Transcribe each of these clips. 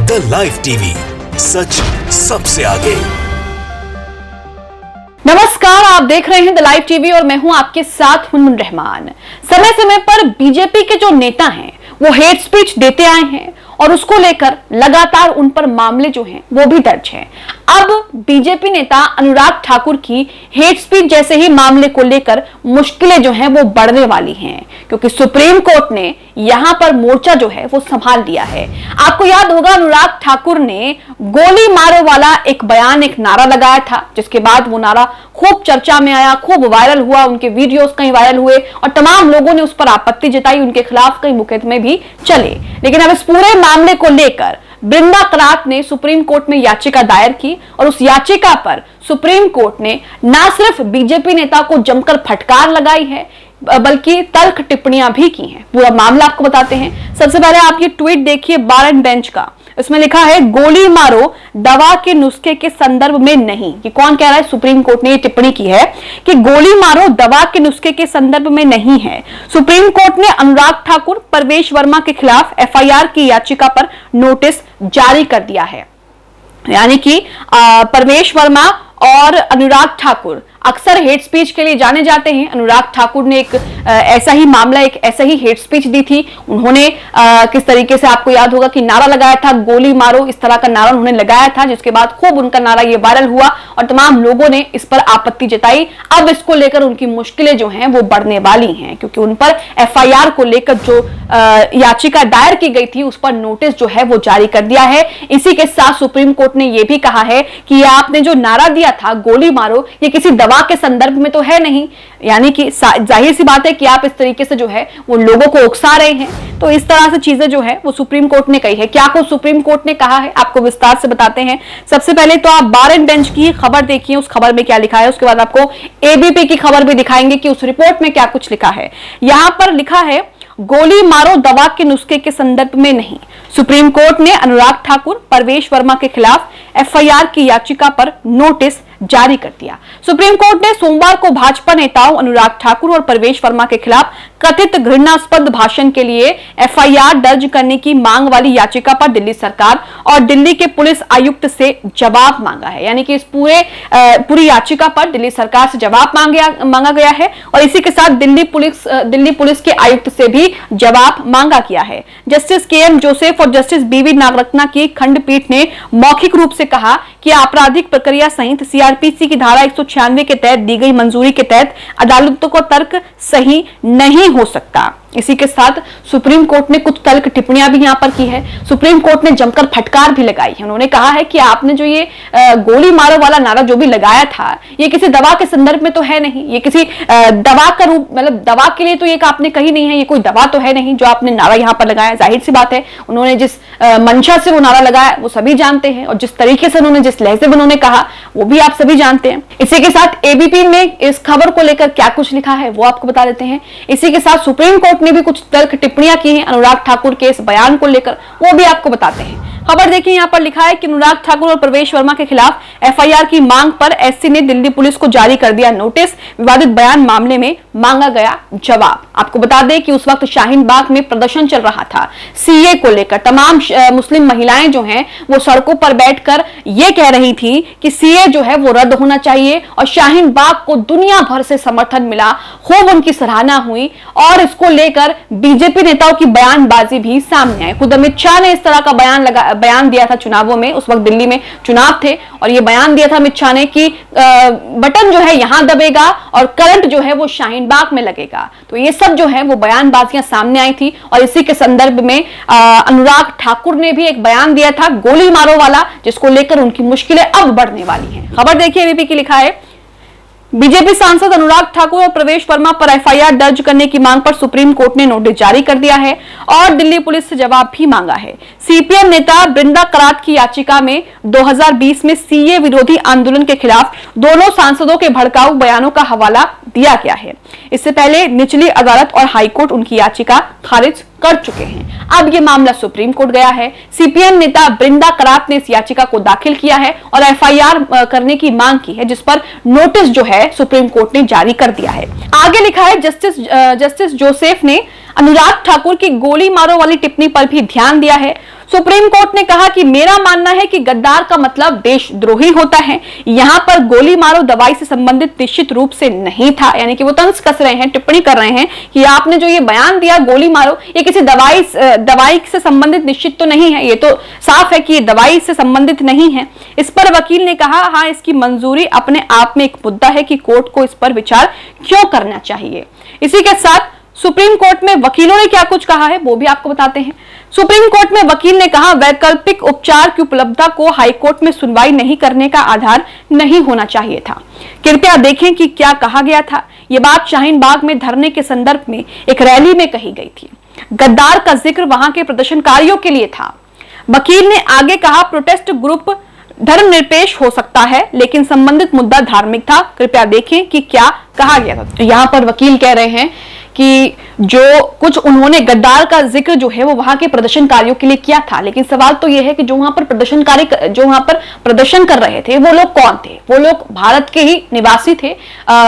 The live TV, सच सबसे आगे। नमस्कार, आप देख रहे हैं द लाइव टीवी और मैं हूं आपके साथ मुनमुन रहमान। समय समय पर बीजेपी के जो नेता हैं वो हेट स्पीच देते आए हैं और उसको लेकर लगातार उन पर मामले जो हैं वो भी दर्ज हैं। अब बीजेपी नेता अनुराग ठाकुर की हेट स्पीच जैसे ही मामले को लेकर मुश्किलें जो हैं वो बढ़ने वाली हैं, क्योंकि सुप्रीम कोर्ट ने यहां पर मोर्चा जो है वो संभाल लिया है। आपको याद होगा, अनुराग ठाकुर ने गोली मारो वाला एक बयान, एक नारा लगाया था, जिसके बाद वो नारा खूब चर्चा में आया, खूब वायरल हुआ, उनके वीडियोस कहीं वायरल हुए और तमाम लोगों ने उस पर आपत्ति जताई, उनके खिलाफ कई मुकदमे भी चले। लेकिन अब इस पूरे मामले को लेकर बृंदा करात ने सुप्रीम कोर्ट में याचिका दायर की और उस याचिका पर सुप्रीम कोर्ट ने न सिर्फ बीजेपी नेता को जमकर फटकार लगाई है बल्कि तल्ख टिप्पणियां भी की हैं। पूरा मामला आपको बताते हैं। सबसे पहले आप ये ट्वीट देखिए बार एंड बेंच का। इसमें लिखा है, गोली मारो दवा के नुस्खे के संदर्भ में नहीं। ये कौन कह रहा है? सुप्रीम कोर्ट ने ये टिप्पणी की है कि गोली मारो दवा के नुस्खे के संदर्भ में नहीं है। सुप्रीम कोर्ट ने अनुराग ठाकुर, परवेश वर्मा के खिलाफ एफआईआर की याचिका पर नोटिस जारी कर दिया है। यानी कि परवेश वर्मा और अनुराग ठाकुर अक्सर हेट स्पीच के लिए जाने जाते हैं। अनुराग ठाकुर ने एक ऐसा ही मामला, एक ऐसा ही हेट स्पीच दी थी। उन्होंने किस तरीके से, आपको याद होगा कि नारा लगाया था, गोली मारो, इस तरह का नारा उन्होंने लगाया था, जिसके बाद खूब उनका नारा ये वायरल हुआ और तमाम लोगों ने इस पर आपत्ति जताई। अब इसको लेकर उनकी मुश्किलें जो हैं वो बढ़ने वाली हैं, क्योंकि उन पर एफआईआर को लेकर जो याचिका दायर की गई थी उस पर नोटिस जो है वो जारी कर दिया है। इसी के साथ सुप्रीम कोर्ट ने यह भी कहा है कि आपने जो नारा दिया था गोली मारो, ये किसी दवा के संदर्भ में तो है नहीं। यानी कि जाहिर सी बात है कि आप इस तरीके से जो है वो लोगों को उकसा रहे हैं। तो इस तरह से चीजें जो है वो सुप्रीम कोर्ट ने कही है। क्या कुछ सुप्रीम कोर्ट ने कहा है आपको विस्तार से बताते हैं। सबसे पहले तो आप बार एंड बेंच की खबर देखिए, उस खबर में क्या लिखा है। उसके बाद आपको एबीपी की खबर भी दिखाएंगे कि उस रिपोर्ट में क्या कुछ लिखा है। यहां पर लिखा है, गोली मारो दवा के नुस्खे के संदर्भ में नहीं। सुप्रीम कोर्ट ने अनुराग ठाकुर, परवेश वर्मा के खिलाफ एफआईआर की याचिका पर नोटिस जारी कर दिया। सुप्रीम कोर्ट ने सोमवार को भाजपा नेताओं अनुराग ठाकुर और परवेश वर्मा के खिलाफ कथित घृणास्पद भाषण के लिए एफआईआर दर्ज करने की मांग वाली याचिका पर दिल्ली सरकार और दिल्ली के पुलिस आयुक्त से जवाब मांगा है। यानी कि इस पूरी याचिका पर दिल्ली सरकार से जवाब मांगा गया है और इसी के साथ दिल्ली पुलिस के आयुक्त से भी जवाब मांगा गया है। जस्टिस केएम जोसेफ और जस्टिस बीवी नागरत्ना की खंडपीठ ने मौखिक रूप से कहा कि आपराधिक प्रक्रिया संहिता सीआरपीसी की धारा 196 के तहत दी गई मंजूरी के तहत अदालतों को तर्क सही नहीं हो सकता। इसी के साथ सुप्रीम कोर्ट ने कुछ तल्ख टिप्पणियां भी यहां पर की है। सुप्रीम कोर्ट ने जमकर फटकार भी लगाई है। उन्होंने कहा है कि आपने जो ये गोली मारो वाला नारा जो भी लगाया था, ये किसी दवा के संदर्भ में तो है नहीं। ये किसी दवा का रूप, मतलब दवा के लिए तो ये आपने कही नहीं है, ये कोई दवा तो है नहीं जो आपने नारा यहां पर लगाया। जाहिर सी बात है, उन्होंने जिस मंशा से वो नारा लगाया वो सभी जानते हैं और जिस तरीके से उन्होंने, जिस लहजे में उन्होंने कहा वो भी आप सभी जानते हैं। इसी के साथ एबीपी में इस खबर को लेकर क्या कुछ लिखा है वो आपको बता देते हैं। इसी के साथ सुप्रीम कोर्ट ने भी कुछ तल्ख टिप्पणियां की हैं अनुराग ठाकुर के इस बयान को लेकर, वो भी आपको बताते हैं। खबर देखिए, यहां पर लिखा है कि अनुराग ठाकुर और प्रवेश वर्मा के खिलाफ एफआईआर की मांग पर एससी ने दिल्ली पुलिस को जारी कर दिया नोटिस। विवादित बयान मामले में मांगा गया जवाब। आपको बता दें कि उस वक्त शाहीन बाग में प्रदर्शन चल रहा था सीए को लेकर। तमाम मुस्लिम महिलाएं जो हैं वो सड़कों पर बैठकर ये कह रही थी कि सीए जो है वो रद्द होना चाहिए और शाहीन बाग को दुनिया भर से समर्थन मिला, खूब उनकी सराहना हुई और इसको लेकर बीजेपी नेताओं की बयानबाजी भी सामने आई। खुद अमित शाह ने इस तरह का बयान दिया था चुनावों में। उस वक्त दिल्ली में चुनाव थे और यह बयान दिया था अमित शाह ने कि बटन जो है यहां दबेगा और करंट जो है वो शाहीन बाग में लगेगा। तो ये सब जो है वो बयानबाजियां सामने आई थी और इसी के संदर्भ में अनुराग ठाकुर ने भी एक बयान दिया था गोली मारो वाला, जिसको लेकर उनकी मुश्किलें अब बढ़ने वाली हैं। खबर देखिए, एबीपी की लिखा है, बीजेपी सांसद अनुराग ठाकुर और प्रवेश वर्मा पर एफआईआर दर्ज करने की मांग पर सुप्रीम कोर्ट ने नोटिस जारी कर दिया है और दिल्ली पुलिस से जवाब भी मांगा है। सीपीएम नेता बृंदा करात की याचिका में 2020 में सीए विरोधी आंदोलन के खिलाफ दोनों सांसदों के भड़काऊ बयानों का हवाला दिया गया है। इससे पहले निचली अदालत और हाईकोर्ट उनकी याचिका खारिज कर चुके हैं। अब यह मामला सुप्रीम कोर्ट गया है। सीपीएम नेता बृंदा करात ने इस याचिका को दाखिल किया है और एफआईआर करने की मांग की है, जिस पर नोटिस जो है सुप्रीम कोर्ट ने जारी कर दिया है। आगे लिखा है, जस्टिस जोसेफ ने अनुराग ठाकुर की गोली मारो वाली टिप्पणी पर भी ध्यान दिया है। सुप्रीम कोर्ट ने कहा कि मेरा मानना है कि गद्दार का मतलब देशद्रोही होता है। यहां पर गोली मारो दवाई से संबंधित निश्चित रूप से नहीं था, यानी कि वो तंज कस रहे हैं, टिप्पणी कर रहे हैं कि आपने जो ये बयान दिया गोली मारो, ये किसी दवाई से संबंधित निश्चित तो नहीं है। ये तो साफ है कि ये दवाई से संबंधित नहीं है। इस पर वकील ने कहा, हाँ, इसकी मंजूरी अपने आप में एक मुद्दा है कि कोर्ट को इस पर विचार क्यों करना चाहिए। इसी के साथ सुप्रीम कोर्ट में वकीलों ने क्या कुछ कहा है वो भी आपको बताते हैं। सुप्रीम कोर्ट में वकील ने कहा, वैकल्पिक उपचार की उपलब्धता को हाईकोर्ट में सुनवाई नहीं करने का आधार नहीं होना चाहिए था। कृपया देखें कि क्या कहा गया था। यह बात शाहीन बाग में धरने के संदर्भ में एक रैली में कही गई थी। गद्दार का जिक्र वहां के प्रदर्शनकारियों के लिए था। वकील ने आगे कहा, प्रोटेस्ट ग्रुप धर्मनिरपेक्ष हो सकता है लेकिन संबंधित मुद्दा धार्मिक था। कृपया देखें कि क्या कहा गया था। तो यहां पर वकील कह रहे हैं कि जो कुछ उन्होंने गद्दार का जिक्र जो है वो वहां के प्रदर्शनकारियों के लिए किया था, लेकिन सवाल तो यह है कि जो वहां पर प्रदर्शन कर रहे थे वो लोग कौन थे। वो लोग भारत के ही निवासी थे,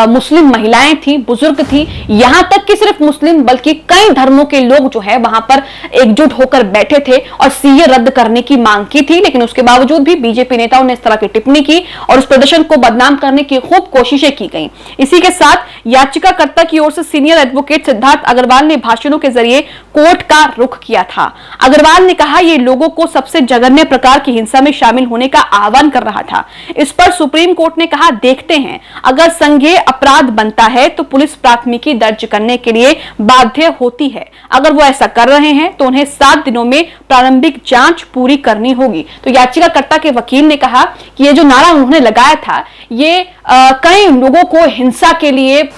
मुस्लिम महिलाएं थी, बुजुर्ग थी, यहां तक कि सिर्फ मुस्लिम बल्कि कई धर्मों के लोग जो है वहां पर एकजुट होकर बैठे थे और सीए रद्द करने की मांग की थी। लेकिन उसके बावजूद भी बीजेपी नेताओं ने इस तरह की टिप्पणी की और उस प्रदर्शन को बदनाम करने की खूब कोशिशें की गई। इसी के साथ याचिकाकर्ता की ओर से सीनियर एडवोकेट सिद्धार्थ अग्रवाल ने भाषणों के जरिए कोर्ट का रुख किया था। अग्रवाल ने कहा, यह लोगों को सबसे जघन्य प्रकार की हिंसा में शामिल होने का आह्वान कर रहा था। इस पर सुप्रीम कोर्ट ने कहा, देखते हैं, अगर संज्ञेय अपराध बनता है तो पुलिस प्राथमिकी दर्ज करने के लिए बाध्य होती है। अगर वो ऐसा कर रहे हैं तो उन्हें 7 दिनों में प्रारंभिक जांच पूरी करनी होगी। तो याचिकाकर्ता के वकील ने कहा कि ये जो नारा उन्होंने लगाया था ये कई लोगों को हिंसा के लिए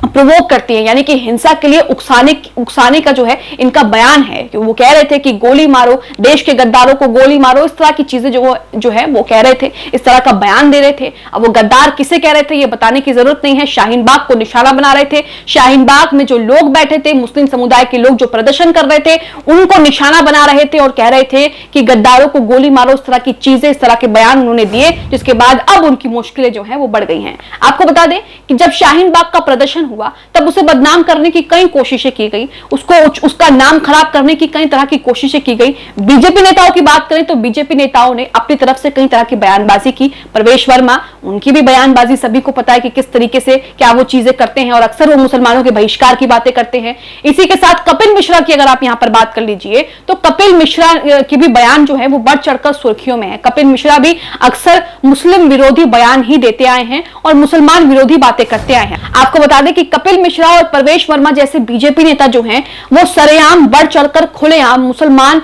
प्रोवोक करती है, यानी कि हिंसा के लिए उकसाने का जो है इनका बयान है कि वो कह रहे थे कि गोली मारो, देश के गद्दारों को गोली मारो, इस तरह की चीजें जो है वो कह रहे थे, इस तरह का बयान दे रहे थे। अब वो गद्दार किसे कह रहे थे ये बताने की जरूरत नहीं है। शाहीन बाग को निशाना बना रहे थे। शाहीन बाग में जो लोग बैठे थे, मुस्लिम समुदाय के लोग जो प्रदर्शन कर रहे थे, उनको निशाना बना रहे थे और कह रहे थे कि गद्दारों को गोली मारो, इस तरह की चीजें, इस तरह के बयान उन्होंने दिए, जिसके बाद अब उनकी मुश्किलें जो है वो बढ़ गई हैं। आपको बता दें कि जब शाहीन बाग का प्रदर्शन हुआ तब उसे बदनाम करने की कई कोशिशें की गई, उसका नाम खराब करने की कई तरह की कोशिशें की गई। बीजेपी नेताओं की बात करें तो बीजेपी नेताओं ने अपनी तरफ से कई तरह की बयानबाजी की। प्रवेश वर्मा, उनकी भी बयानबाजी सभी को पता है कि किस तरीके से क्या वो चीजें करते हैं और अक्सर वो मुसलमानों के बहिष्कार की बातें करते हैं। इसी के साथ कपिल मिश्रा की अगर आप यहां पर बात कर लीजिए तो कपिल मिश्रा की भी बयान जो है वो बढ़ चढ़कर सुर्खियों में है। कपिल मिश्रा भी अक्सर मुस्लिम विरोधी बयान ही देते आए हैं और मुसलमान विरोधी बातें करते आए हैं। आपको बता दें कि कपिल मिश्रा और प्रवेश वर्मा जैसे बीजेपी नेता जो हैं वो सरेआम बढ़ चढ़कर खुलेआम मुसलमान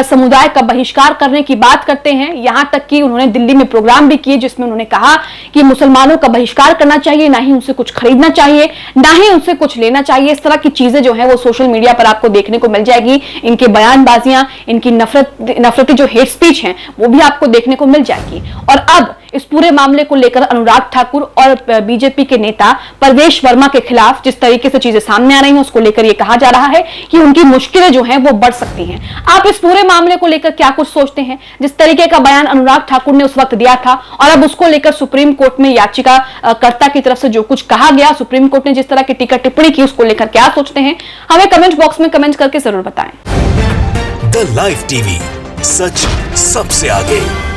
समुदाय का बहिष्कार करने की बात करते हैं। यहां तक कि उन्होंने दिल्ली में प्रोग्राम भी किए जिसमें उन्होंने कहा कि मुसलमानों का बहिष्कार करना चाहिए, ना ही उनसे कुछ खरीदना चाहिए, ना ही उनसे कुछ लेना चाहिए। इस तरह की चीजें जो है वो सोशल मीडिया पर आपको देखने को मिल जाएगी। इनकी बयानबाजियां, इनकी नफरती जो हेट स्पीच है वो भी आपको देखने को मिल जाएगी। और अब इस पूरे मामले को लेकर अनुराग ठाकुर और बीजेपी के नेता प्रवेश वर्मा के खिलाफ जिस तरीके से चीजें सामने आ रही हैं उसको लेकर यह कहा जा रहा है कि उनकी मुश्किलें जो हैं वो बढ़ सकती हैं। आप इस पूरे मामले को लेकर क्या कुछ सोचते हैं? जिस तरीके का बयान अनुराग ठाकुर ने उस वक्त दिया था और अब उसको लेकर सुप्रीम कोर्ट में याचिकाकर्ता की तरफ से जो कुछ कहा गया, सुप्रीम कोर्ट ने जिस तरह की टीका टिप्पणी की, उसको लेकर क्या सोचते हैं? हमें कमेंट बॉक्स में कमेंट करके जरूर बताएं। द लाइव टीवी, सच सबसे आगे।